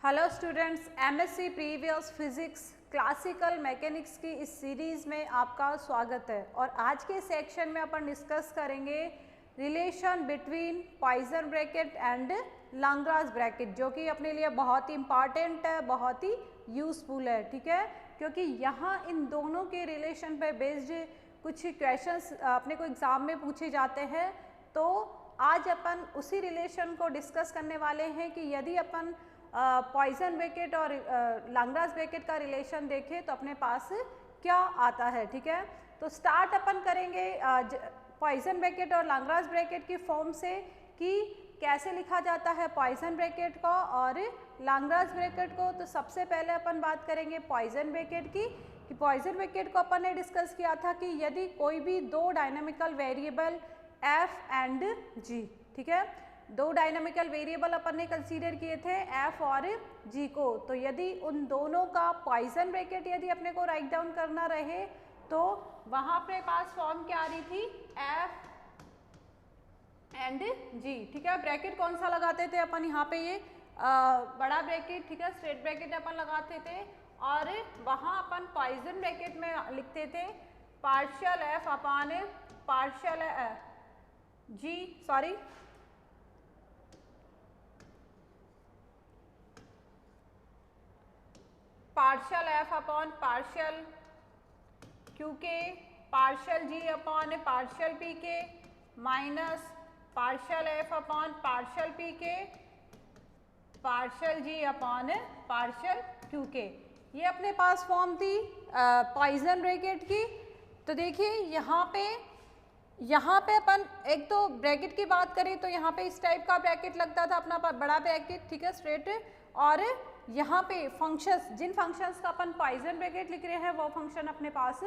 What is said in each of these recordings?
Hello students, MSc previous physics classical mechanics की इस series में आपका स्वागत है। और आज के सेक्शन में अपन डिस्कस करेंगे relation between Poisson bracket and Lagrange bracket, जो कि अपने लिए बहुत ही इम्पॉर्टेंट है, बहुत ही यूज़फुल है। ठीक है, क्योंकि यहाँ इन दोनों के रिलेशन पर बेस्ड कुछ क्वेश्चंस अपने को एग्ज़ाम में पूछे जाते हैं। तो आज अपन उसी रिलेशन को डिस्कस करने वाले हैं कि यदि अपन पॉइसन ब्रैकेट और लैग्रांज ब्रैकेट का रिलेशन देखें तो अपने पास क्या आता है। ठीक है, तो स्टार्ट अपन करेंगे पॉइसन ब्रैकेट और लैग्रांज ब्रैकेट की फॉर्म से कि कैसे लिखा जाता है पॉइसन ब्रैकेट को और लैग्रांज ब्रैकेट को। तो सबसे पहले अपन बात करेंगे पॉइसन ब्रैकेट की, कि पॉइसन ब्रैकेट को अपन ने डिस्कस किया था कि यदि कोई भी दो डायनामिकल वेरिएबल एफ एंड जी, ठीक है, दो डायनामिकल वेरिएबल अपन ने कंसीडर किए थे एफ और जी को, तो यदि उन दोनों का पॉइसन ब्रैकेट यदि अपने को राइट डाउन करना रहे तो वहां अपने पास फॉर्म क्या आ रही थी, एफ एंड जी। ठीक है, ब्रैकेट कौन सा लगाते थे अपन यहाँ पे, ये बड़ा ब्रैकेट, ठीक है, स्ट्रेट ब्रैकेट अपन लगाते थे, और वहां अपन पॉइसन ब्रैकेट में लिखते थे partial F upon partial G, sorry partial F upon partial Q K partial G upon partial P K minus partial F upon partial P K partial G upon partial Q K. ये अपने पास form थी Poisson bracket की। तो देखिए यहाँ पे अपन एक तो ब्रैकेट की बात करें तो यहाँ पे इस टाइप का ब्रैकेट लगता था अपना बड़ा ब्रैकेट, ठीक है, स्ट्रेट, और यहाँ पे फंक्शंस, जिन फंक्शंस का अपन पॉइसन ब्रैकेट लिख रहे हैं वो फंक्शन अपने पास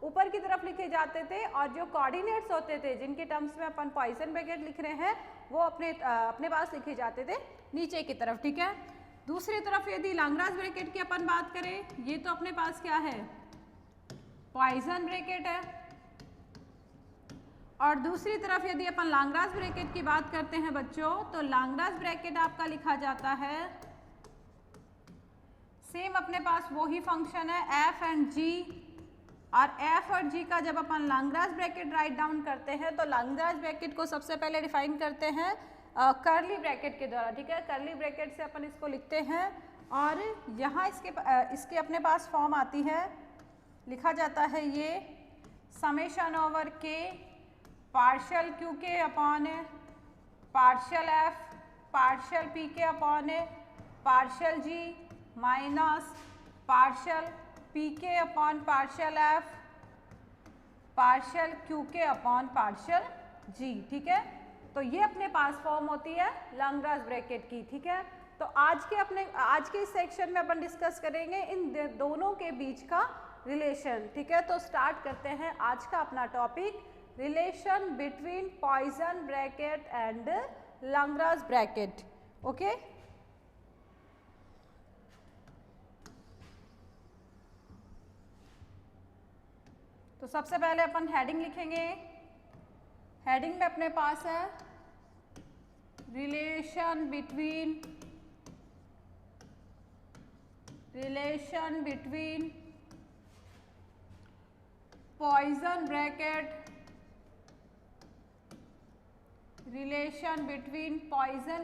ऊपर की तरफ लिखे जाते थे, और जो कोऑर्डिनेट्स होते थे जिनके टर्म्स में अपन पॉइसन ब्रैकेट लिख रहे हैं वो अपने पास लिखे जाते थे नीचे की तरफ। ठीक है, दूसरी तरफ यदि लैग्रांज ब्रैकेट की अपन बात करें, ये तो अपने पास क्या है, पॉइसन ब्रैकेट है, और दूसरी तरफ यदि अपन लैग्रांज ब्रैकेट की बात करते हैं बच्चों, तो लैग्रांज ब्रैकेट आपका लिखा जाता है सेम अपने पास वही फंक्शन है एफ एंड जी, और एफ और जी का जब अपन लैग्रांज ब्रैकेट राइट डाउन करते हैं तो लैग्रांज ब्रैकेट को सबसे पहले डिफाइन करते हैं कर्ली ब्रैकेट के द्वारा। ठीक है, कर्ली ब्रैकेट से अपन इसको लिखते हैं, और यहाँ इसके अपने पास फॉर्म आती है, लिखा जाता है ये समेशन ओवर के पार्शियल क्यू के upon partial F partial P के अपॉन पार्शियल जी माइनस पार्शियल पी के upon partial F partial Q के अपॉन पार्शियल जी। ठीक है, तो ये अपने पास फॉर्म होती है लैग्रांज ब्रैकेट की। ठीक है, तो आज के इस सेक्शन में अपन डिस्कस करेंगे इन दोनों के बीच का रिलेशन। ठीक है, तो स्टार्ट करते हैं आज का अपना topic, relation between Poisson bracket and Lagrange bracket. Okay, तो सबसे पहले अपन हेडिंग लिखेंगे। हेडिंग में अपने पास है relation between Poisson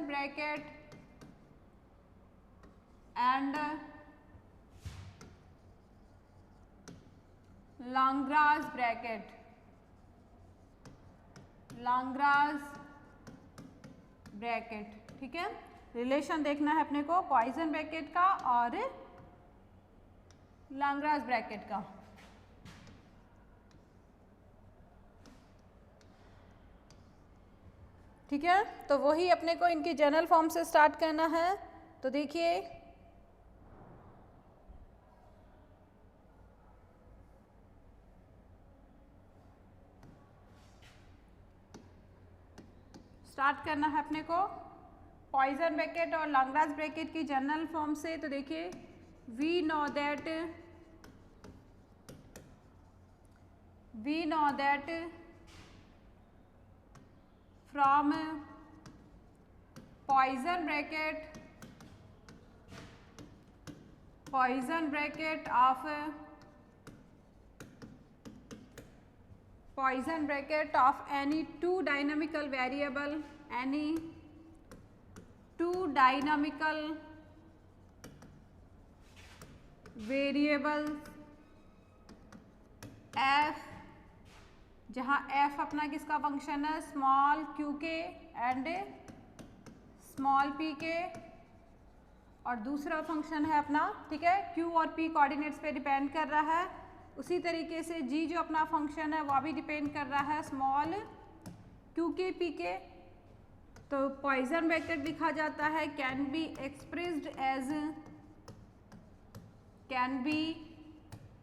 bracket and Lagrange bracket. ठीक है, रिलेशन देखना है अपने को पॉइसन ब्रैकेट का और लैग्रांज ब्रैकेट का। ठीक है, तो वही अपने को इनकी जनरल फॉर्म से स्टार्ट करना है। तो देखिए स्टार्ट करना है अपने को पॉइसन ब्रैकेट और लैग्रांज ब्रैकेट की जनरल फॉर्म से। तो देखिए we know that from Poisson bracket poison bracket of any two dynamical variable, any two dynamical variables f, जहाँ f अपना किसका फंक्शन है, स्मॉल q के एंड स्मॉल p के, और दूसरा फंक्शन है अपना, ठीक है, q और p कोऑर्डिनेट्स पे डिपेंड कर रहा है। उसी तरीके से g जो अपना फंक्शन है वह भी डिपेंड कर रहा है स्मॉल q के p के। तो पॉइजन ब्रैकेट लिखा जाता है कैन बी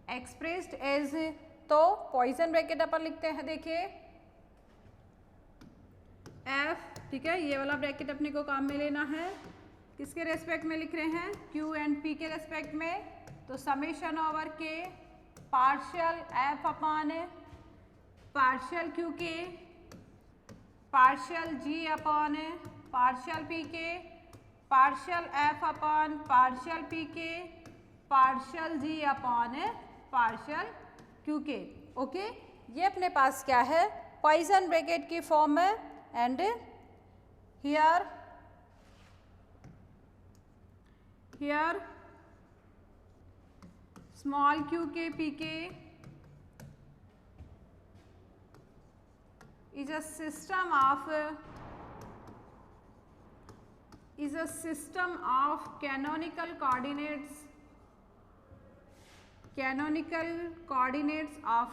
एक्सप्रेस्ड एज, तो पॉइजन ब्रैकेट अपन लिखते हैं, देखिए f, ठीक है, ये वाला ब्रैकेट अपने को काम में लेना है, किसके रेस्पेक्ट में लिख रहे हैं, q एंड p के रेस्पेक्ट में। तो summation over k partial f upon partial q के partial g upon partial p के partial f upon partial p के partial g upon partial q के। ओके, ये अपने पास क्या है, पॉइजन ब्रैकेट की फॉर्म है। एंड हियर स्मॉल q के p के is a system of canonical coordinates of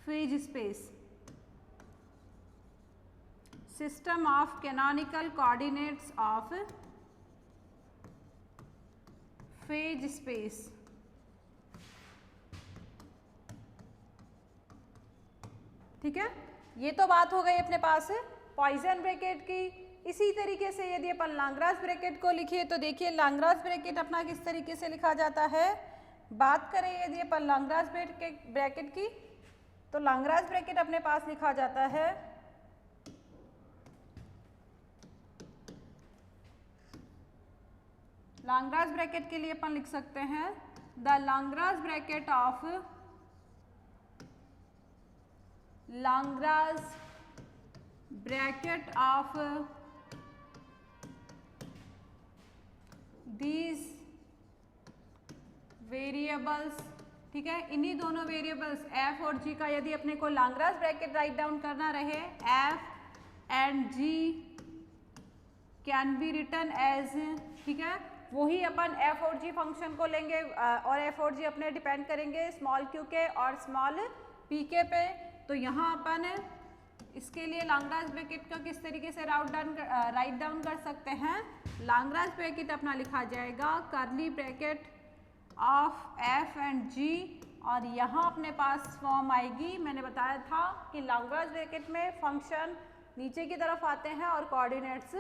phase space, system of canonical coordinates of phase space। ठीक है, ये तो बात हो गई अपने पास पॉइजन ब्रैकेट की। इसी तरीके से यदि अपन लाग्रांज ब्रैकेट को लिखिए तो देखिए लाग्रांज ब्रैकेट अपना किस तरीके से लिखा जाता है। बात करें यदि अपन लाग्रांज ब्रैकेट की, तो लाग्रांज ब्रैकेट अपने पास लिखा जाता है लाग्रांज ब्रैकेट के लिए अपन लिख सकते हैं the Lagrange bracket of these variables, ठीक है, इन्हीं दोनों वेरिएबल्स f और g का यदि अपने को लाग्रांज ब्रैकेट राइट डाउन करना रहे, f and g can be written as, ठीक है, वही अपन f और g फंक्शन को लेंगे और f और g अपने डिपेंड करेंगे स्मॉल q के और स्मॉल p के पे। तो यहाँ अपन इसके लिए लाग्रांज ब्रैकेट को किस तरीके से राइट डाउन कर सकते हैं। लाग्रांज ब्रैकेट अपना लिखा जाएगा curly bracket of f and g, और यहाँ अपने पास फॉर्म आएगी, मैंने बताया था कि लाग्रांज ब्रैकेट में फंक्शन नीचे की तरफ आते हैं और कोऑर्डिनेट्स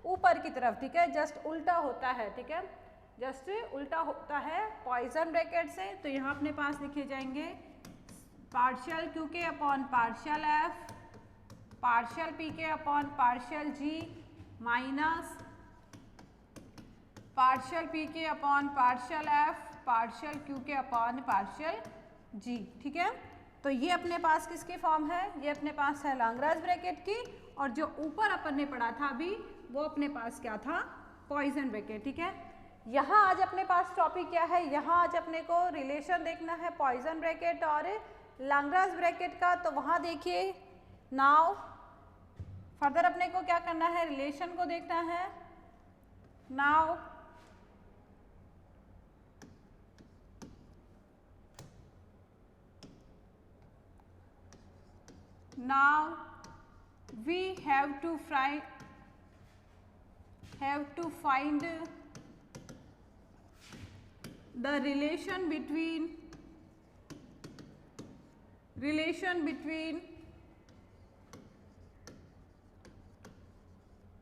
ऊपर की तरफ, ठीक है, जस्ट उल्टा होता है, ठीक है, जस्ट उल्टा होता है पॉइजन ब्रैकेट से। तो यहाँ अपने पास लिखे जाएंगे पार्शियल q के upon partial f partial p के upon partial g minus partial p के upon partial f partial q के अपॉन पार्शियल g, ठीक है। तो ये अपने पास किसकी फॉर्म है, ये अपने पास है लाग्रांज ब्रैकेट की, और जो ऊपर अपन ने पढ़ा था अभी वो अपने पास क्या था, पॉइजन ब्रैकेट, ठीक है। यहाँ आज अपने पास टॉपिक क्या है, यहाँ आज अपने को रिलेशन देखना है पॉइजन ब्रैकेट और लाग्रांज ब्रैकेट का। तो वहाँ देखिए नाउ फर्दर अपने को क्या करना है, रिलेशन को देखना है। Now we have to find the relation between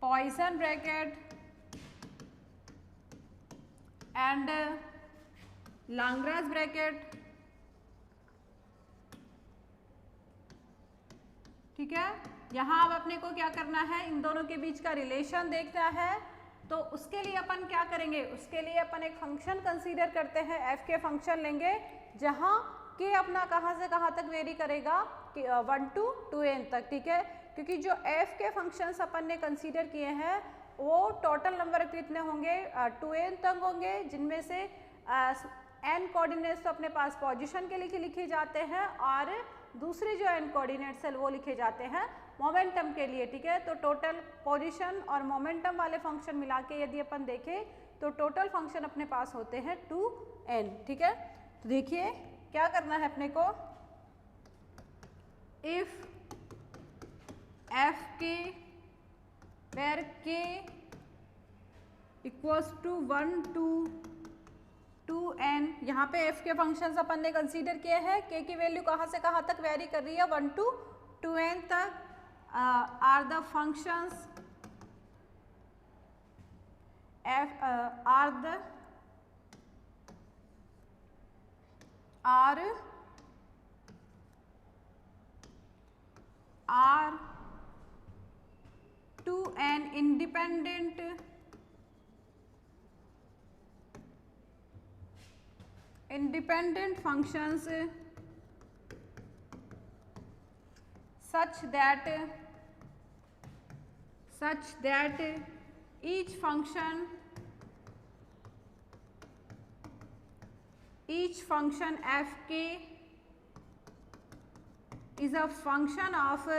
Poisson bracket and Lagrange bracket, ठीक है। यहाँ अब अपने को क्या करना है, इन दोनों के बीच का रिलेशन देखना है। तो उसके लिए अपन क्या करेंगे, उसके लिए अपन एक फंक्शन कंसीडर करते हैं, एफ के फंक्शन लेंगे जहाँ के अपना कहाँ से कहाँ तक वेरी करेगा, 1 to 2n तक, ठीक है। क्योंकि जो एफ के फंक्शंस अपन ने कंसीडर किए हैं वो टोटल नंबर कितने होंगे, 2n तक होंगे, जिनमें से n कोऑर्डिनेट्स तो अपने पास पोजीशन के लिए लिखे जाते हैं और दूसरे जो n कोऑर्डिनेट्स है वो लिखे जाते हैं मोमेंटम के लिए, ठीक है। तो टोटल पोजीशन और मोमेंटम वाले फंक्शन मिला के यदि अपन देखें तो टोटल फंक्शन अपने पास होते हैं 2n, ठीक है। तो देखिए क्या करना है अपने को, इफ एफ के वेर के इक्वल्स टू 1 to 2n, यहाँ पे f के फंक्शंस अपन ने कंसीडर किए हैं, k की वैल्यू कहाँ से कहाँ तक वेरी कर रही है, 1 to 2n तक, are the functions are 2n independent functions such that each function fk is a function of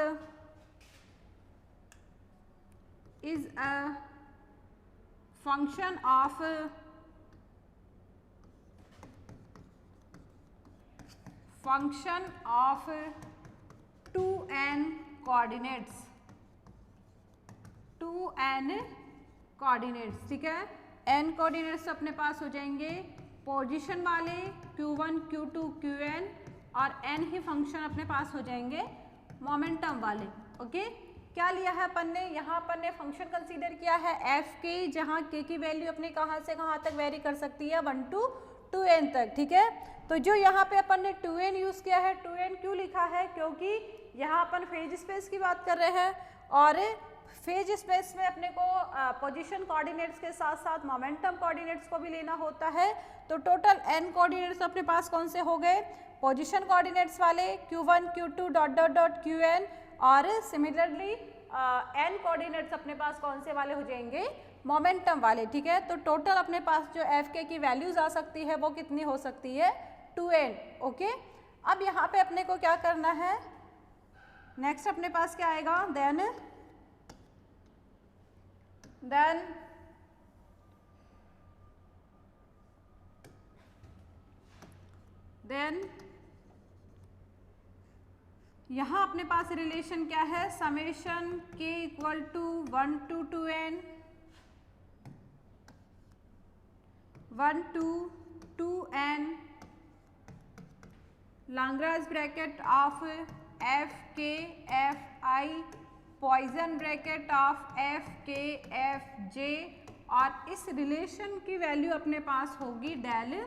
function of 2n coordinates, 2n coordinates, ठीक है। n कोऑर्डिनेट्स अपने पास हो जाएंगे पोजीशन वाले q1 q2 qn, और n ही function अपने पास हो जाएंगे मोमेंटम वाले, ओके। क्या लिया है अपन ने, यहाँ अपन ने फंक्शन कंसीडर किया है एफ के, जहाँ के की वैल्यू अपने कहाँ से कहाँ तक वेरी कर सकती है, 1 to 2n तक, ठीक है। तो जो यहाँ पे अपन ने 2n यूज़ किया है, 2n क्यों लिखा है, क्योंकि यहाँ अपन फेज स्पेस की बात कर रहे हैं और फेज स्पेस में अपने को पोजीशन कोऑर्डिनेट्स के साथ साथ मोमेंटम कोऑर्डिनेट्स को भी लेना होता है। तो टोटल n कोऑर्डिनेट्स अपने पास कौन से हो गए, पोजीशन कोऑर्डिनेट्स वाले q1 q2 dot dot dot qn, और सिमिलरली n कोऑर्डिनेट्स अपने पास कौन से वाले हो जाएंगे, मोमेंटम वाले, ठीक है। तो टोटल अपने पास जो एफ के की वैल्यूज आ सकती है वो कितनी हो सकती है, 2n, ओके। अब यहाँ पे अपने को क्या करना है, नेक्स्ट अपने पास क्या आएगा, देन यहाँ अपने पास रिलेशन क्या है, summation k equal to 1 to 2n 1 to 2n Lagrange bracket of F K F I, Poisson bracket of F K F J, और इस रिलेशन की वैल्यू अपने पास होगी डेल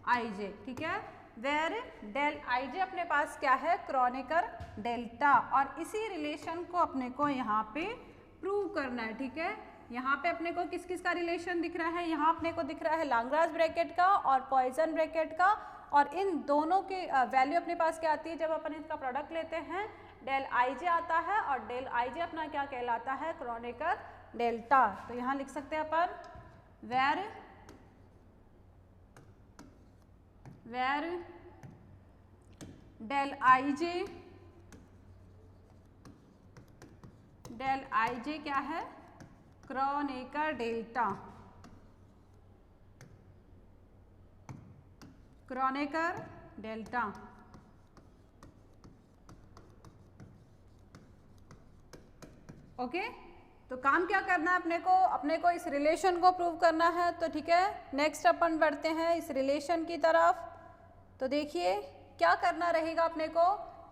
आई जे, ठीक है। वेर डेल आई जे अपने पास क्या है, क्रोनेकर डेल्टा, और इसी रिलेशन को अपने को यहाँ पे प्रूव करना है, ठीक है। यहाँ पे अपने को किस किस का रिलेशन दिख रहा है, यहाँ अपने को दिख रहा है लाग्रांज ब्रैकेट का और पॉइजन ब्रैकेट का, और इन दोनों की वैल्यू अपने पास क्या आती है, जब अपन इसका प्रोडक्ट लेते हैं डेल आई जे आता है, और डेल आई जे अपना क्या कहलाता है, क्रोनेकर डेल्टा। तो यहाँ लिख सकते हैं अपन वेर डेल आई जे क्या है, Kronecker delta, Kronecker delta, okay. तो काम क्या करना है अपने को इस रिलेशन को प्रूव करना है। तो ठीक है, नेक्स्ट अपन बढ़ते हैं इस रिलेशन की तरफ। तो देखिए क्या करना रहेगा अपने को,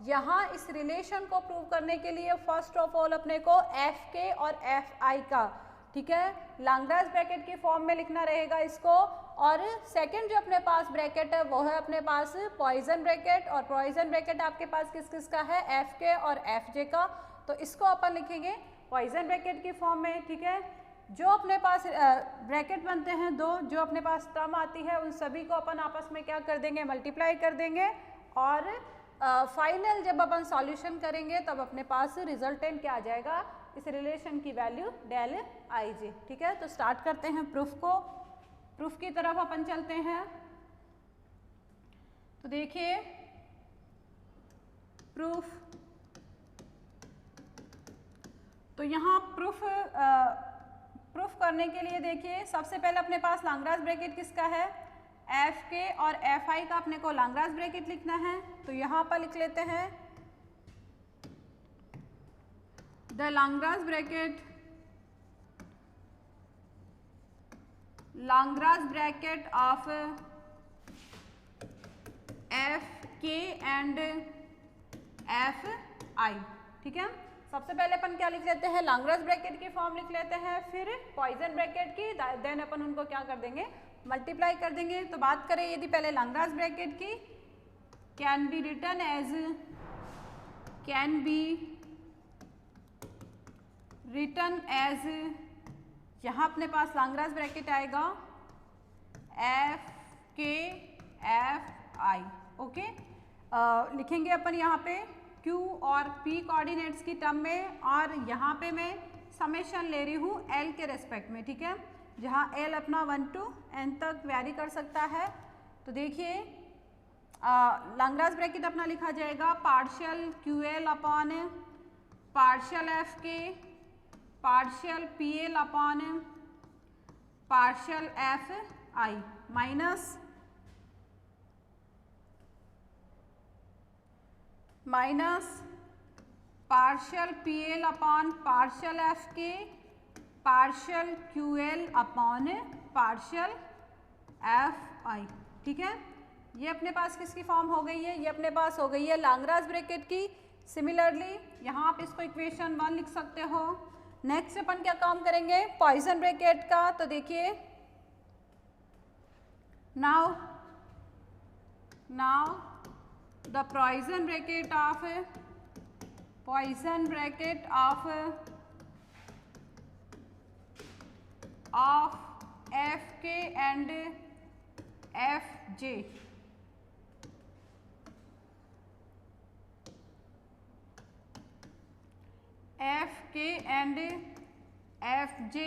यहाँ इस रिलेशन को प्रूव करने के लिए फर्स्ट ऑफ ऑल अपने को एफ के और एफ आई का, ठीक है, लाग्रांज ब्रैकेट की फॉर्म में लिखना रहेगा इसको। और सेकंड जो अपने पास ब्रैकेट है वो है अपने पास पॉइजन ब्रैकेट, और पॉइजन ब्रैकेट आपके पास किस किस का है, एफ के और एफ जे का। तो इसको अपन लिखेंगे पॉइजन ब्रैकेट की फॉर्म में, ठीक है। जो अपने पास ब्रैकेट बनते हैं दो, जो अपने पास टर्म आती है उन सभी को अपन आपस में क्या कर देंगे, मल्टीप्लाई कर देंगे और फाइनल जब अपन सॉल्यूशन करेंगे तब अपने पास रिजल्टेंट क्या आ जाएगा, इस रिलेशन की वैल्यू डेल आई जे। ठीक है, तो स्टार्ट करते हैं प्रूफ को। प्रूफ की तरफ अपन चलते हैं। तो देखिए प्रूफ, तो यहाँ प्रूफ करने के लिए देखिए सबसे पहले अपने पास लैग्रांज ब्रैकेट किसका है, एफ के और एफ आई का अपने को लैग्रांज ब्रैकेट लिखना है। तो यहाँ पर लिख लेते हैं the Lagrange bracket of F के एंड एफ आई। ठीक है, सबसे पहले अपन क्या लिख लेते हैं, लैग्रांज ब्रैकेट की फॉर्म लिख लेते हैं, फिर पॉइसन ब्रैकेट की, देन अपन उनको क्या कर देंगे, मल्टीप्लाई कर देंगे। तो बात करें यदि पहले लैग्रांज ब्रैकेट की, कैन बी रिटन एज, यहाँ अपने पास लैग्रांज ब्रैकेट आएगा एफ के एफ आई। ओके, लिखेंगे अपन यहाँ पे Q और P कोऑर्डिनेट्स की टर्म में, और यहाँ पे मैं समेशन ले रही हूँ L के रेस्पेक्ट में। ठीक है, जहाँ L अपना 1 to n तक वेरी कर सकता है। तो देखिए लैग्रांज ब्रैकेट अपना लिखा जाएगा partial QL upon partial FK partial PL upon partial FI minus partial PL upon partial FK partial QL upon partial FI। ठीक है, ये अपने पास किसकी फॉर्म हो गई है, ये अपने पास हो गई है लैग्रांज ब्रैकेट की। सिमिलरली यहाँ आप इसको इक्वेशन 1 लिख सकते हो। नेक्स्ट अपन क्या काम करेंगे, पॉइसन ब्रैकेट का। तो देखिए now the Poisson bracket of FK and FJ। FK and FJ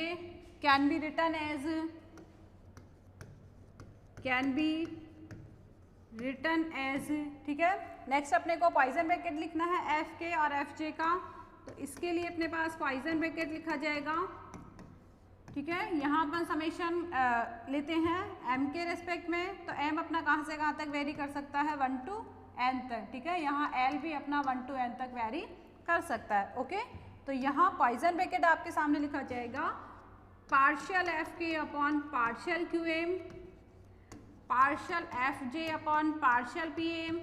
can be written as, ठीक है। नेक्स्ट अपने को पॉइसन ब्रैकेट लिखना है एफ के और एफ जे का। तो इसके लिए अपने पास पॉइसन ब्रैकेट लिखा जाएगा। ठीक है, यहाँ अपन समेशन लेते हैं m के रेस्पेक्ट में। तो m अपना कहाँ से कहाँ तक वेरी कर सकता है, 1 to n तक। ठीक है, यहाँ l भी अपना 1 to n तक वेरी कर सकता है। ओके, तो यहाँ पॉइसन ब्रैकेट आपके सामने लिखा जाएगा partial F K upon partial Q M partial F जे upon partial P M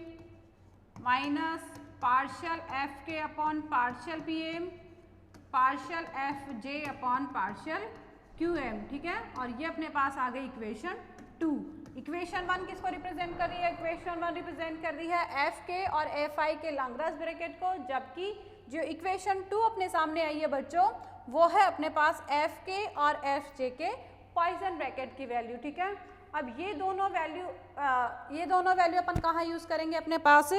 minus partial F K upon partial P M partial F जे अपॉन पार्शियल क्यू एम। ठीक है, और ये अपने पास आ गई इक्वेशन 2। इक्वेशन 1 किसको रिप्रेजेंट कर रही है, इक्वेशन 1 रिप्रेजेंट कर रही है एफ के और एफ आई के लैग्रांज ब्रैकेट को, जबकि जो इक्वेशन 2 अपने सामने आई है बच्चों, वो है अपने पास एफ के और एफ जे के पॉइसन ब्रैकेट की वैल्यू। ठीक है, अब ये दोनों वैल्यू अपन कहाँ यूज करेंगे, अपने पास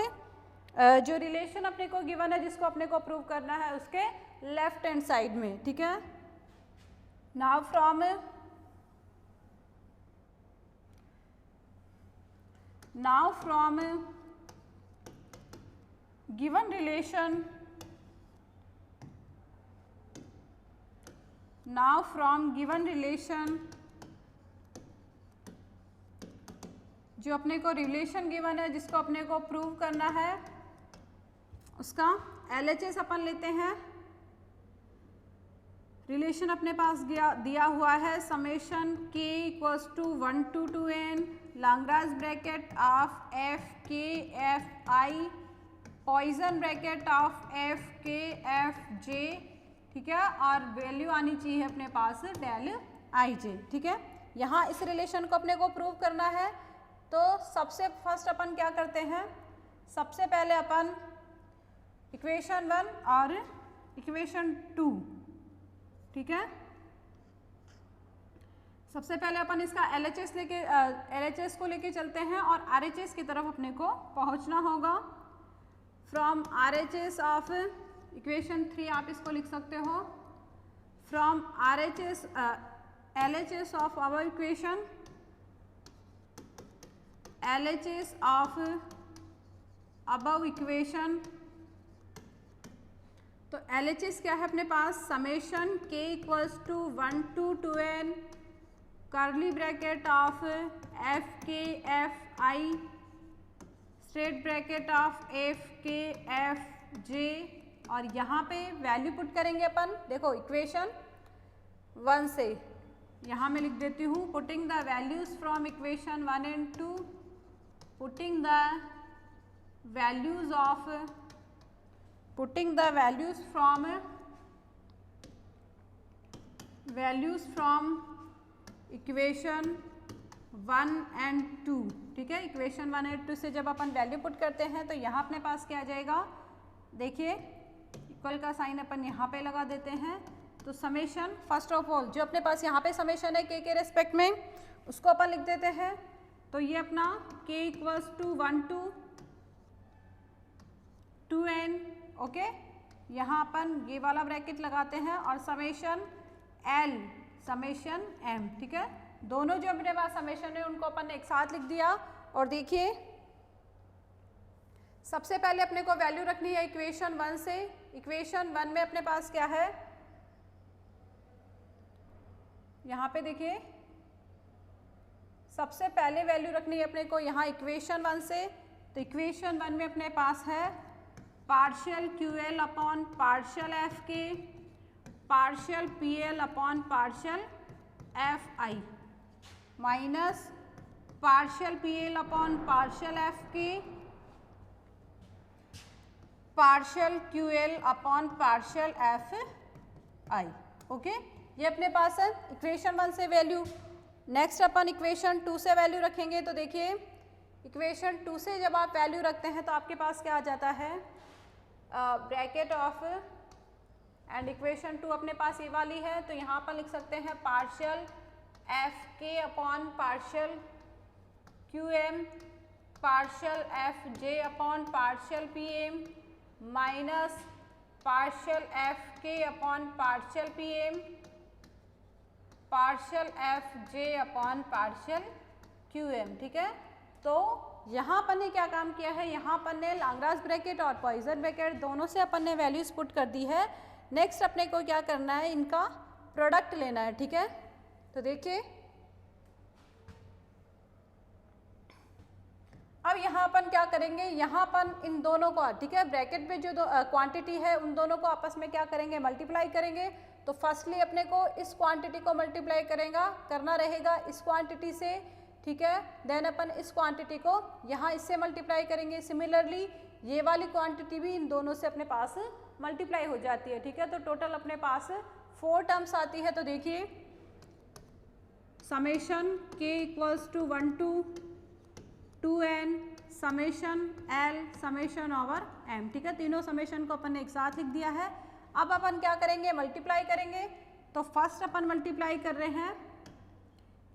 जो रिलेशन अपने को गिवन है जिसको अपने को प्रूव करना है उसके लेफ्ट हैंड साइड में। ठीक है, नाउ फ्रॉम गिवन रिलेशन जो अपने को रिलेशन गिवन है जिसको अपने को प्रूव करना है उसका LHS अपन लेते हैं। रिलेशन अपने पास दिया हुआ है summation k equals to 1 to 2n Lagrange bracket of F K F I Poisson bracket of F K F J. ठीक है, और वैल्यू आनी चाहिए अपने पास डेल आई जे। ठीक है, यहाँ इस रिलेशन को अपने को प्रूव करना है। तो सबसे फर्स्ट अपन क्या करते हैं, सबसे पहले अपन इक्वेशन 1 और इक्वेशन 2, ठीक है, सबसे पहले अपन इसका LHS को लेके चलते हैं और RHS की तरफ अपने को पहुंचना होगा। फ्रॉम RHS ऑफ इक्वेशन 3 आप इसको लिख सकते हो, from LHS of our equation, LHS of above equation. तो LHS क्या है अपने पास, summation k equals to 1 to 2n curly bracket of F K F I straight bracket of F K F J, और यहाँ पे वैल्यू पुट करेंगे अपन। देखो इक्वेशन 1 से यहाँ मैं लिख देती हूँ, putting the values from equation 1 and 2, putting the values from equation 1 and 2। ठीक है, इक्वेशन 1 and 2 से जब अपन वैल्यू पुट करते हैं तो यहाँ अपने पास क्या आ जाएगा, देखिए इक्वल का साइन अपन यहाँ पे लगा देते हैं। तो समेशन, फर्स्ट ऑफ ऑल जो अपने पास यहाँ पे समेशन है k के रेस्पेक्ट में, उसको अपन लिख देते हैं। तो ये अपना k equals to 1 to 2n, okay. यहाँ अपन ये वाला ब्रैकेट लगाते हैं और समेशन l समेशन m, ठीक है। दोनों जो अपने पास समेशन है उनको अपन ने एक साथ लिख दिया। और देखिए सबसे पहले अपने को वैल्यू रखनी है इक्वेशन 1 से। इक्वेशन 1 में अपने पास क्या है, यहाँ पे देखिए सबसे पहले वैल्यू रखनी है अपने को यहाँ इक्वेशन 1 से। तो इक्वेशन 1 में अपने पास है partial QL upon partial FK partial PL upon partial FI minus partial PL upon partial FK partial QL upon partial FI, okay. ये अपने पास है इक्वेशन 1 से वैल्यू। नेक्स्ट अपन इक्वेशन 2 से वैल्यू रखेंगे। तो देखिए इक्वेशन 2 से जब आप वैल्यू रखते हैं तो आपके पास क्या आ जाता है, ब्रैकेट ऑफ एंड इक्वेशन 2 अपने पास ये वाली है। तो यहाँ पर लिख सकते हैं partial FK upon partial QM partial FJ upon partial PM minus partial FK upon partial PM partial FJ upon partial QM, ठीक है। तो यहाँ अपन ने क्या काम किया है, यहाँ अपन ने लैग्रांज ब्रैकेट और पॉइसन ब्रैकेट दोनों से अपन ने वैल्यूज पुट कर दी है। नेक्स्ट अपने को क्या करना है, इनका प्रोडक्ट लेना है, ठीक है। तो देखिए अब यहाँ अपन क्या करेंगे, यहाँ अपन इन दोनों को, ठीक है, ब्रैकेट में जो क्वांटिटी है उन दोनों को आपस में क्या करेंगे, मल्टीप्लाई करेंगे। तो फर्स्टली अपने को इस क्वांटिटी को मल्टीप्लाई करना रहेगा इस क्वांटिटी से, ठीक है। देन अपन इस क्वांटिटी को यहाँ इससे मल्टीप्लाई करेंगे। सिमिलरली ये वाली क्वांटिटी भी इन दोनों से अपने पास मल्टीप्लाई हो जाती है, ठीक है। तो टोटल अपने पास 4 टर्म्स आती है। तो देखिए summation k equals to 1 to 2n summation l summation over m, ठीक है। तीनों समेशन को अपन ने एक साथ लिख दिया है। अब अपन क्या करेंगे, मल्टीप्लाई करेंगे। तो फर्स्ट अपन मल्टीप्लाई कर रहे हैं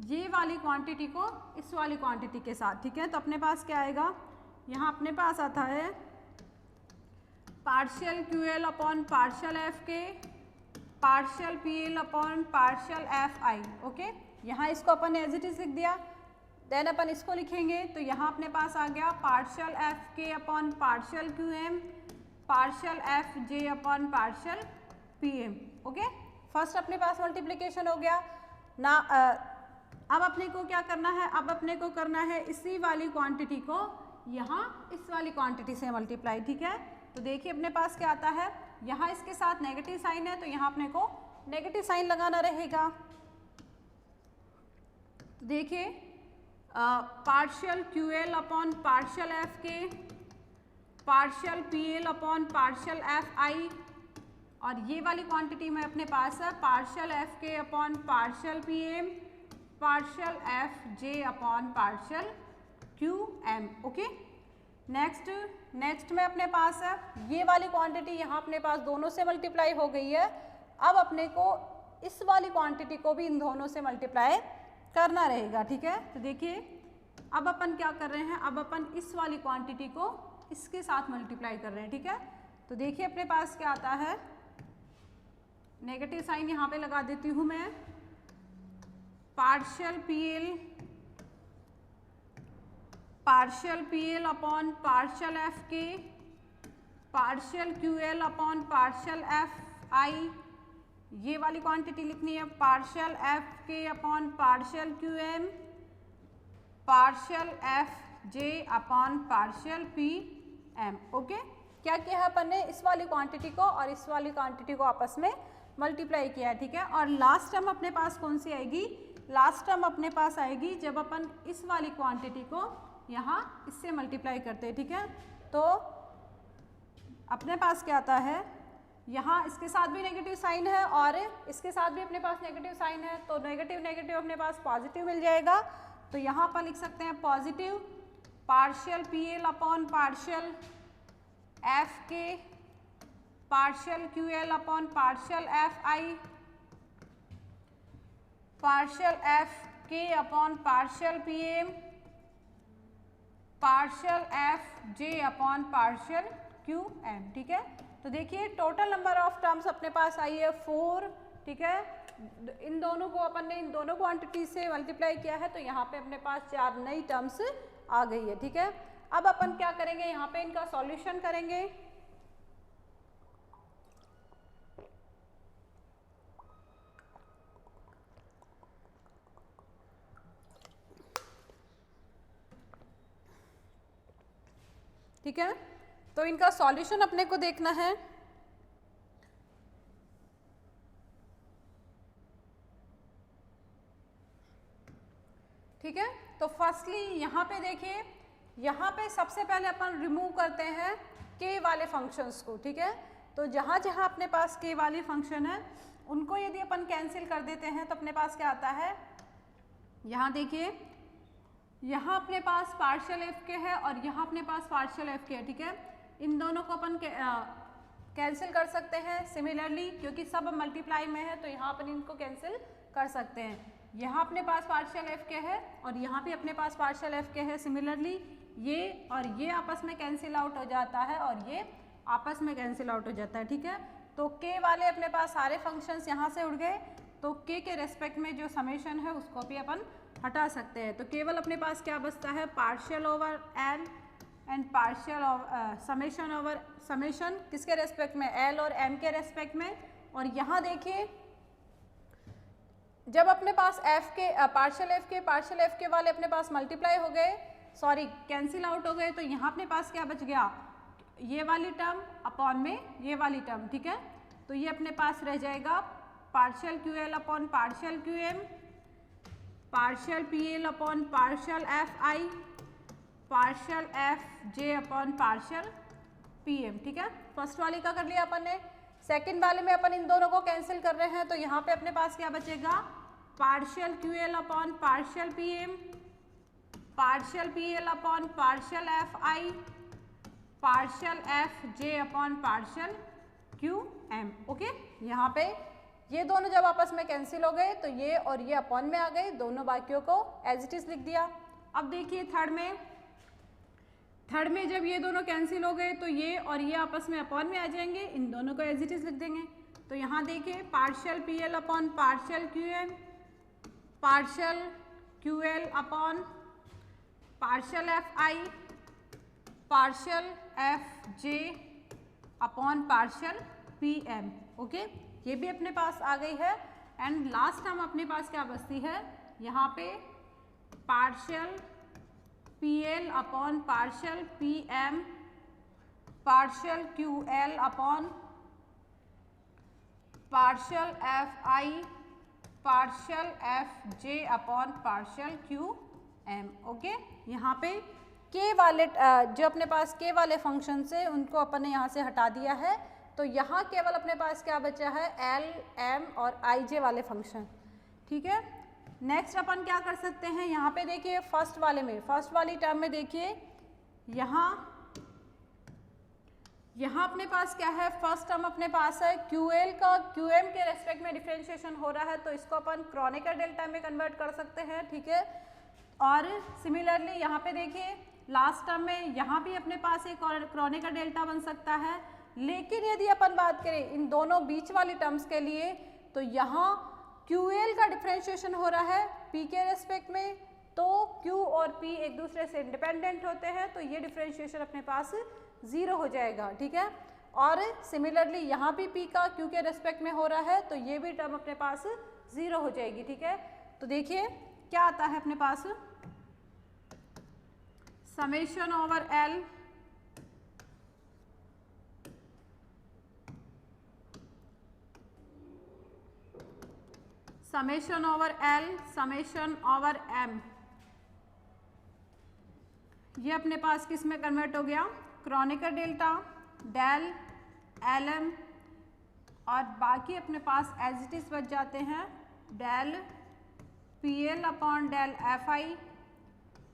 ये वाली क्वांटिटी को इस वाली क्वांटिटी के साथ, ठीक है। तो अपने पास क्या आएगा, यहाँ अपने पास आता है partial QL upon partial FK partial PL upon partial FI, okay. यहाँ इसको अपन ने एज इट इज लिख दिया। देन अपन इसको लिखेंगे तो यहाँ अपने पास आ गया partial FK upon partial QM partial FJ upon partial PM, okay. First अपने पास मल्टीप्लिकेशन हो गया ना। अब अपने को क्या करना है, अब अपने को करना है इसी वाली क्वांटिटी को यहाँ इस वाली क्वांटिटी से मल्टीप्लाई, ठीक है। तो देखिए अपने पास क्या आता है, यहाँ इसके साथ नेगेटिव साइन है तो यहाँ अपने को नेगेटिव साइन लगाना रहेगा। तो देखिए partial QL upon partial FK partial PL upon partial FI, और ये वाली क्वांटिटी में अपने पास है partial FK upon partial PM partial FJ upon partial QM, okay. Next में अपने पास है ये वाली क्वांटिटी, यहाँ अपने पास दोनों से मल्टीप्लाई हो गई है। अब अपने को इस वाली क्वांटिटी को भी इन दोनों से मल्टीप्लाई करना रहेगा, ठीक है। तो देखिए अब अपन क्या कर रहे हैं, अब अपन इस वाली क्वांटिटी को इसके साथ मल्टीप्लाई कर रहे हैं, ठीक है। तो देखिए अपने पास क्या आता है, नेगेटिव साइन यहाँ पे लगा देती हूँ मैं, partial P L upon partial F K, partial Q L upon partial F I, ये वाली क्वांटिटी लिखनी है, partial F K upon partial Q M, partial F जे upon partial P M. Okay, क्या किया है अपन ने, इस वाली क्वांटिटी को और इस वाली क्वांटिटी को आपस में मल्टीप्लाई किया है, ठीक है। और लास्ट टर्म अपने पास कौन सी आएगी, लास्ट टर्म अपने पास आएगी जब अपन इस वाली क्वांटिटी को यहाँ इससे मल्टीप्लाई करते हैं, ठीक है। तो अपने पास क्या आता है, यहाँ इसके साथ भी नेगेटिव साइन है और इसके साथ भी अपने पास नेगेटिव साइन है, तो नेगेटिव नेगेटिव अपने पास पॉजिटिव मिल जाएगा। तो यहाँ पर लिख सकते हैं positive partial P L upon partial F K, partial Q L upon partial F I, partial F K upon partial P M, partial F J upon partial Q M, ठीक है। तो देखिए टोटल नंबर ऑफ टर्म्स अपने पास आई है 4, ठीक है। इन दोनों को अपन ने इन दोनों क्वांटिटी से मल्टीप्लाई किया है, तो यहाँ पे अपने पास 4 नई टर्म्स आ गई है, ठीक है। अब अपन क्या करेंगे, यहाँ पे इनका सॉल्यूशन करेंगे। ठीक है, तो इनका सॉल्यूशन अपने को देखना है। ठीक है, तो फर्स्टली यहाँ पे देखिए, यहाँ पे सबसे पहले अपन रिमूव करते हैं के वाले फंक्शंस को, ठीक है। तो जहाँ जहाँ अपने पास के वाले फंक्शन है उनको यदि अपन कैंसिल कर देते हैं तो अपने पास क्या आता है, यहाँ देखिए, यहाँ अपने पास पार्शियल एफ के है और यहाँ अपने पास पार्शियल एफ के है, ठीक है। इन दोनों को अपन कैंसिल कर सकते हैं सिमिलरली, क्योंकि सब मल्टीप्लाई में है तो यहाँ अपन इनको कैंसिल कर सकते हैं। यहाँ अपने पास पार्शियल एफ के है और यहाँ भी अपने पास पार्शियल एफ के है, सिमिलरली ये और ये आपस में कैंसिल आउट हो जाता है और ये आपस में कैंसिल आउट हो जाता है, ठीक है। तो के वाले अपने पास सारे फंक्शंस यहाँ से उड़ गए, तो के रेस्पेक्ट में जो समेशन है उसको भी अपन हटा सकते हैं। तो केवल अपने पास क्या बचता है, partial over L and partial summation over summation, किसके रेस्पेक्ट में, एल और एम के रेस्पेक्ट में। और यहाँ देखिए जब अपने पास एफ के पार्शियल एफ के वाले अपने पास मल्टीप्लाई हो गए, सॉरी कैंसिल आउट हो गए, तो यहाँ अपने पास क्या बच गया, ये वाली टर्म अपॉन में ये वाली टर्म, ठीक है। तो ये अपने पास रह जाएगा partial Q L upon partial Q M, partial P L upon partial F I, partial F J upon partial P m, ठीक है। फर्स्ट वाली का कर लिया अपन ने। सेकेंड वाले में अपन इन दोनों को कैंसिल कर रहे हैं, तो यहाँ पे अपने पास क्या बचेगा, partial Q L upon partial P M, partial P L upon partial F I, partial F J upon partial Q m. Okay, यहाँ पे ये दोनों जब आपस में कैंसिल हो गए तो ये और ये अपॉन में आ गए, दोनों बाकियों को एज इट इज लिख दिया। अब देखिए थर्ड में जब ये दोनों कैंसिल हो गए तो ये और ये आपस में अपॉन में आ जाएंगे, इन दोनों को एज इट इज लिख देंगे। तो यहाँ देखिए partial P L upon partial Q M, partial Q L upon partial F I, partial F J upon partial P M. Okay, ये भी अपने पास आ गई है। एंड लास्ट टर्म अपने पास क्या बचती है, यहाँ पे partial P L upon partial P M, partial Q L upon partial F I, partial F J upon partial Q m. Okay, यहाँ पे के वाले जो अपने पास के वाले फंक्शन से उनको अपन ने यहाँ से हटा दिया है, तो यहाँ केवल अपने पास क्या बचा है, एल एम और आई जे वाले फंक्शन, ठीक है। नेक्स्ट अपन क्या कर सकते हैं, यहाँ पे देखिए फर्स्ट वाली टर्म में देखिए यहाँ यहाँ अपने पास क्या है, फर्स्ट टर्म अपने पास है QL का QM के रेस्पेक्ट में डिफरेंशिएशन हो रहा है, तो इसको अपन क्रोनेकर डेल्टा में कन्वर्ट कर सकते हैं, ठीक है। और सिमिलरली यहाँ पे देखिए लास्ट टर्म में यहाँ भी अपने पास एक क्रोनेकर डेल्टा बन सकता है, लेकिन यदि अपन बात करें इन दोनों बीच वाली टर्म्स के लिए तो यहाँ QL का डिफरेंशिएशन हो रहा है P के रेस्पेक्ट में, तो Q और P एक दूसरे से इंडिपेंडेंट होते हैं, तो ये डिफरेंशिएशन अपने पास 0 हो जाएगा, ठीक है। और सिमिलरली यहाँ भी P का Q के रेस्पेक्ट में हो रहा है, तो ये भी टर्म अपने पास 0 हो जाएगी, ठीक है। तो देखिए क्या आता है अपने पास, summation over L summation over L summation over M, ये अपने पास किस में कन्वर्ट हो गया, क्रोनेकर डेल्टा डेल LM, और बाकी अपने पास एज इट इज बच जाते हैं del PL upon del FI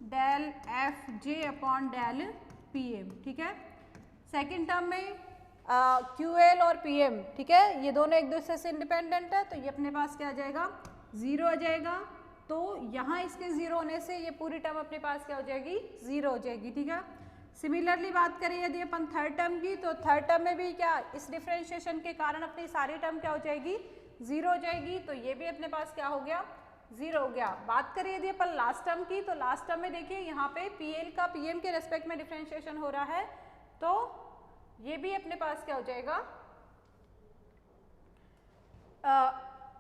del FJ upon del PM, ठीक है। सेकेंड टर्म में QL और PM, ठीक है, ये दोनों एक दूसरे से इंडिपेंडेंट है, तो ये अपने पास क्या आ जाएगा, 0 आ जाएगा। तो यहाँ इसके 0 होने से ये पूरी टर्म अपने पास क्या हो जाएगी, 0 हो जाएगी, ठीक है। सिमिलरली बात करें यदि अपन थर्ड टर्म की, तो थर्ड टर्म में भी क्या इस डिफरेंशिएशन के कारण अपनी सारी टर्म क्या हो जाएगी, 0 हो जाएगी, तो ये भी अपने पास क्या हो गया, 0 हो गया। बात करें यदि अपन लास्ट टर्म की, तो लास्ट टर्म में देखिए यहाँ पे PL का PM के रेस्पेक्ट में डिफरेंशिएशन हो रहा है, तो ये भी अपने पास क्या हो जाएगा,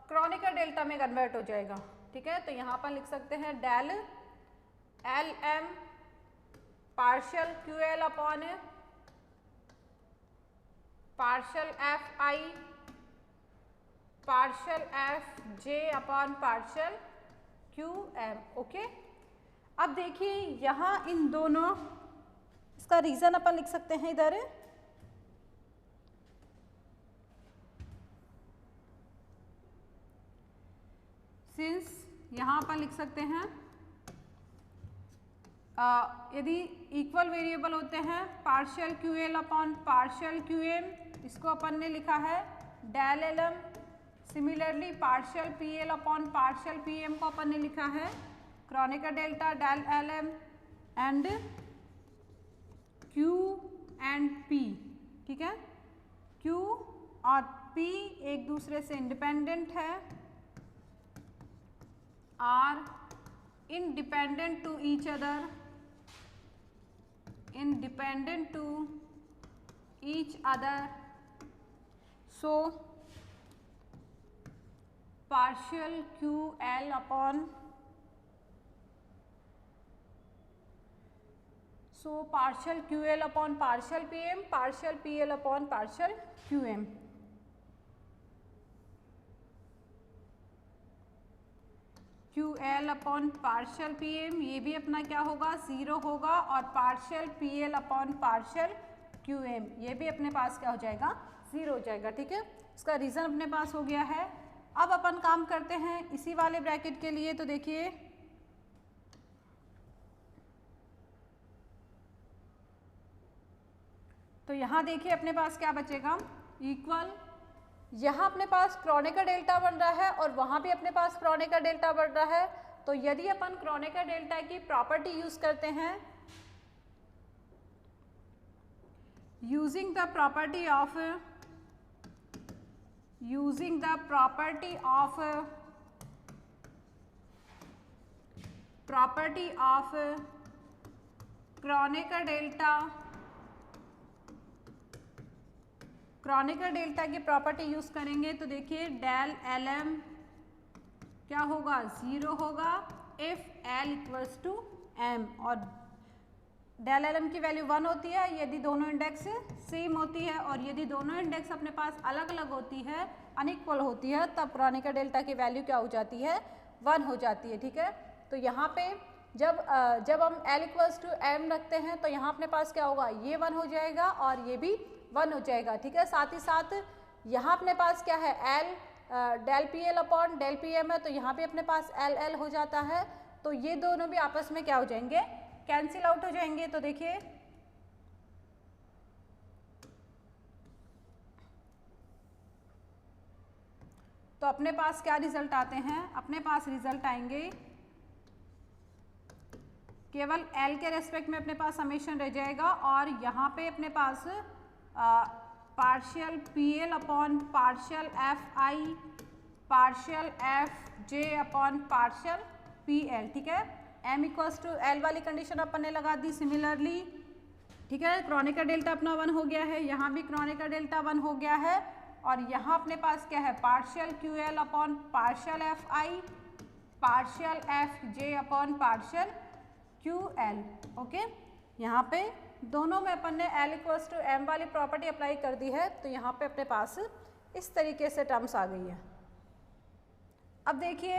क्रोनेकर डेल्टा में कन्वर्ट हो जाएगा, ठीक है। तो यहाँ पर लिख सकते हैं del LM partial QL upon partial FI partial FJ upon partial QM, okay. अब देखिए यहाँ इन दोनों, इसका रीजन अपन लिख सकते हैं इधर, सिंस यहाँ पर लिख सकते हैं यदि इक्वल वेरिएबल होते हैं partial QL upon partial QM, इसको अपन ने लिखा है del LM। Similarly partial PL upon partial PM को अपन ने लिखा है Kronecker delta del LM and Q and P, ठीक है। Q और P एक दूसरे से इंडिपेंडेंट है, are independent to each other, independent to each other, so partial QL upon partial QL upon partial PM, partial PL upon partial QM, QL upon partial PM, ये भी अपना क्या होगा, 0 होगा, और partial PL upon partial QM, ये भी अपने पास क्या हो जाएगा, 0 हो जाएगा, ठीक है। इसका रीजन अपने पास हो गया है। अब अपन काम करते हैं इसी वाले ब्रैकेट के लिए, तो देखिए तो यहाँ देखिए अपने पास क्या बचेगा, इक्वल, यहाँ अपने पास क्रोनेकर डेल्टा बन रहा है और वहाँ भी अपने पास क्रोनेकर डेल्टा बन रहा है, तो यदि अपन क्रोनेकर डेल्टा की प्रॉपर्टी यूज करते हैं, using the property of Kronecker delta की प्रॉपर्टी यूज करेंगे, तो देखिए डेल LM क्या होगा, 0 होगा if L equals to M, और डेल LM की वैल्यू 1 होती है यदि दोनों इंडेक्स सेम होती है, और यदि दोनों इंडेक्स अपने पास अलग अलग होती है, अनइक्वल होती है, तब क्रोनेकर डेल्टा की वैल्यू क्या हो जाती है, 1 हो जाती है, ठीक है। तो यहाँ पे जब हम L इक्वल्स टू M रखते हैं, तो यहाँ अपने पास क्या होगा, ये 1 हो जाएगा और ये भी 1 हो जाएगा, ठीक है। साथ ही साथ यहाँ अपने पास क्या है, L del PL upon del PM है, तो यहाँ पे अपने पास LL हो जाता है, तो ये दोनों भी आपस में क्या हो जाएंगे, कैंसिल आउट हो जाएंगे। तो देखिए तो अपने पास क्या रिजल्ट आते हैं, अपने पास रिजल्ट आएंगे केवल L के रेस्पेक्ट में अपने पास समेशन रह जाएगा और यहाँ पे अपने पास partial PL upon partial FI partial FJ upon partial PL, ठीक है। M इक्वल्स टू L वाली कंडीशन अपन ने लगा दी सिमिलरली, ठीक है। क्रोनिका डेल्टा अपना 1 हो गया है, यहाँ भी क्रोनिका डेल्टा 1 हो गया है और यहाँ अपने पास क्या है partial QL upon partial FI partial FJ upon partial QL, okay. यहाँ पे दोनों में अपन ने L इक्वल्स टू M वाली प्रॉपर्टी अप्लाई कर दी है, तो यहाँ पे अपने पास इस तरीके से टर्म्स आ गई है। अब देखिए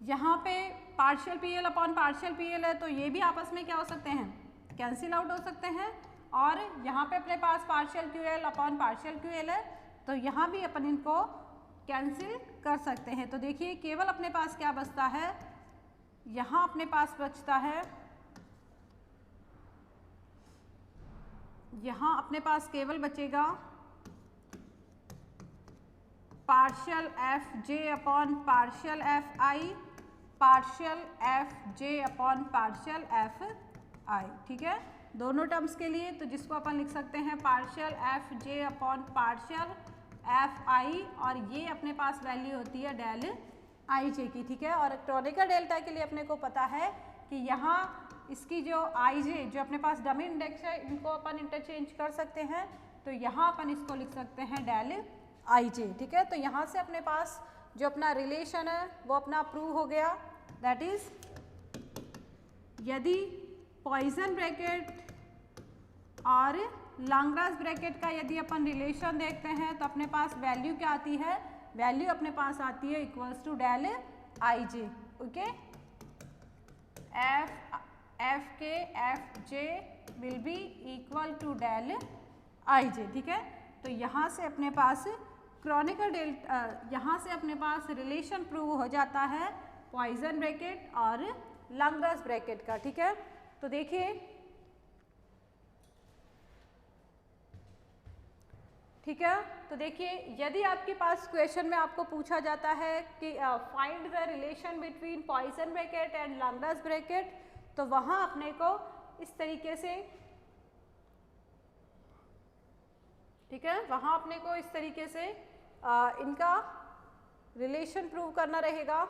यहाँ पे partial PL upon partial PL है, तो ये भी आपस में क्या हो सकते हैं, कैंसिल आउट हो सकते हैं। और यहाँ पे अपने पास partial QL upon partial QL है, तो यहाँ भी अपन इनको कैंसिल कर सकते हैं। तो देखिए केवल अपने पास क्या बचता है, यहाँ अपने पास बचता है, यहाँ अपने पास केवल बचेगा partial FJ upon partial FI partial FJ upon partial FI, ठीक है, दोनों टर्म्स के लिए। तो जिसको अपन लिख सकते हैं partial FJ upon partial FI और ये अपने पास वैल्यू होती है डेल IJ की, ठीक है। और क्रोनिका डेल्टा के लिए अपने को पता है कि यहाँ इसकी जो IJ जो अपने पास डमी इंडेक्स है, इनको अपन इंटरचेंज कर सकते हैं, तो यहाँ अपन इसको लिख सकते हैं डेल IJ, ठीक है। तो यहाँ से अपने पास जो अपना रिलेशन है वो अपना प्रूव हो गया, दैट इज यदि पॉइसन ब्रैकेट और लैग्रांज ब्रैकेट का यदि अपन रिलेशन देखते हैं तो अपने पास वैल्यू क्या आती है, वैल्यू अपने पास आती है equals to del IJ, okay. F के FJ will be equal to del IJ, ठीक है। तो यहाँ से अपने पास क्रोनिका डेल्टा, यहाँ से अपने पास रिलेशन प्रूव हो जाता है पॉइसन ब्रैकेट और लैग्रांज ब्रैकेट का, ठीक है। तो देखिए ठीक है, तो देखिए यदि आपके पास क्वेश्चन में आपको पूछा जाता है कि find the relation between Poisson bracket and Lagrange bracket, तो वहाँ अपने को इस तरीके से, ठीक है, वहाँ अपने को इस तरीके से इनका रिलेशन प्रूव करना रहेगा।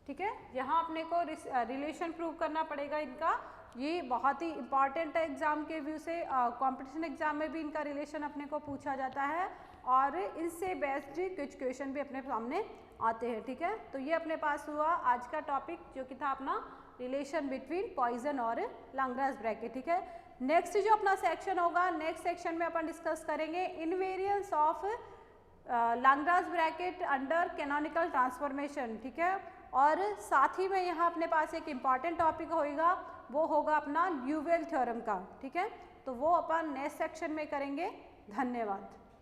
ठीक है, यहाँ अपने को रिलेशन प्रूव करना पड़ेगा इनका। ये बहुत ही इंपॉर्टेंट है एग्जाम के व्यू से, कंपटीशन एग्जाम में भी इनका रिलेशन अपने को पूछा जाता है और इससे बेस्ड कुछ क्वेश्चन भी अपने सामने आते हैं। ठीक है, तो ये अपने पास हुआ आज का टॉपिक जो कि था अपना रिलेशन बिटवीन पॉइजन और लैग्रांज ब्रैकेट। ठीक है, नेक्स्ट जो अपना सेक्शन होगा, नेक्स्ट सेक्शन में अपन डिस्कस करेंगे invariance of Lagrange bracket under canonical transformation. ठीक है, और साथ ही में यहाँ अपने पास एक इम्पॉर्टेंट टॉपिक होगा, वो होगा अपना ल्यूवेल थ्योरम का। ठीक है, तो वो अपन नेक्स्ट सेक्शन में करेंगे। धन्यवाद।